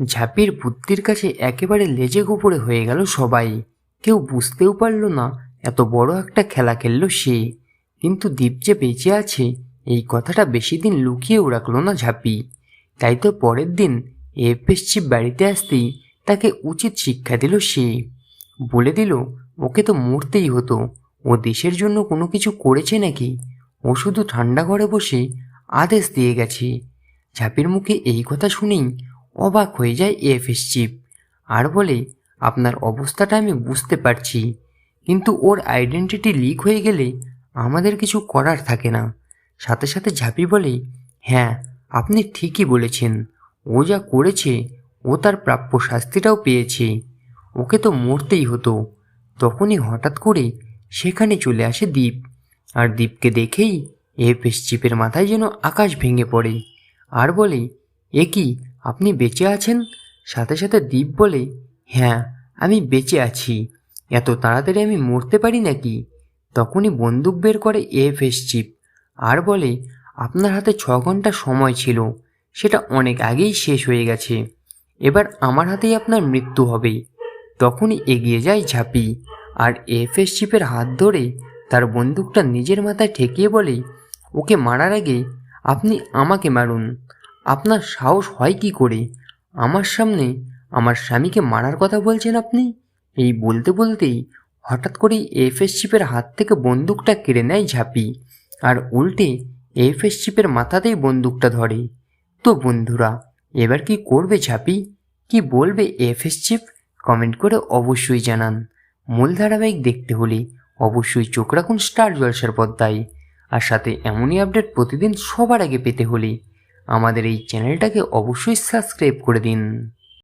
ঝাঁপির বুদ্ধির কাছে একেবারে লেজে গোপড়ে হয়ে গেল সবাই। কেউ বুঝতেও পারল না এত বড় একটা খেলা খেলল সে। কিন্তু দ্বীপ যে বেঁচে আছে এই কথাটা বেশি দিন লুকিয়েও রাখল না ঝাঁপি। তাই তো পরের দিন এফএস চিফ বাড়িতে আসতেই তাকে উচিত শিক্ষা দিল সে। বলে দিল ওকে তো মরতেই হতো, ও দেশের জন্য কোনো কিছু করেছে নাকি? ও শুধু ঠান্ডা ঘরে বসে আদেশ দিয়ে গেছে। ঝাঁপির মুখে এই কথা শুনেই অবাক হয়ে যায় এফএস চিফ, আর বলে আপনার অবস্থাটা আমি বুঝতে পারছি, কিন্তু ওর আইডেন্টিটি লিক হয়ে গেলে আমাদের কিছু করার থাকে না। সাথে সাথে ঝাঁপি বলে, হ্যাঁ আপনি ঠিকই বলেছেন, ও যা করেছে ও তার প্রাপ্য শাস্তিটাও পেয়েছে, ওকে তো মরতেই হতো। তখনই হঠাৎ করে সেখানে চলে আসে দ্বীপ, আর দ্বীপকে দেখেই এফএস চিফের মাথায় যেন আকাশ ভেঙে পড়ে, আর বলে, এ কি আপনি বেঁচে আছেন? সাথে সাথে দ্বীপ বলে, হ্যাঁ আমি বেঁচে আছি, এত তাড়াতাড়ি আমি মরতে পারি নাকি? তখনই বন্দুক বের করে এফএস চিফ, আর বলে, আপনার হাতে 6 ঘন্টা সময় ছিল, সেটা অনেক আগেই শেষ হয়ে গেছে, এবার আমার হাতেই আপনার মৃত্যু হবে। তখনই এগিয়ে যায় ঝাঁপি, আর এফএস চিফের হাত ধরে তার বন্দুকটা নিজের মাথায় ঠেকিয়ে বলে, ওকে মারার আগে আপনি আমাকে মারুন। আপনার সাহস হয় কি করে আমার সামনে আমার স্বামীকে মারার কথা বলছেন আপনি? এই বলতে বলতেই হঠাৎ করেই এফএস চিফের হাত থেকে বন্দুকটা কেড়ে নেয় ঝাঁপি, আর উল্টে এফএস চিফের মাথাতেই বন্দুকটা ধরে। তো বন্ধুরা, এবার কি করবে ঝাঁপি? কি বলবে এফএস চিফ? কমেন্ট করে অবশ্যই জানান। মূল ধারাবাহিক দেখতে হলে অবশ্যই চোখ রাখুন স্টার জলসার পর্দায়। আর সাথে এমনই আপডেট প্রতিদিন সবার আগে পেতে হলে আমাদের এই চ্যানেলটাকে অবশ্যই সাবস্ক্রাইব করে দিন।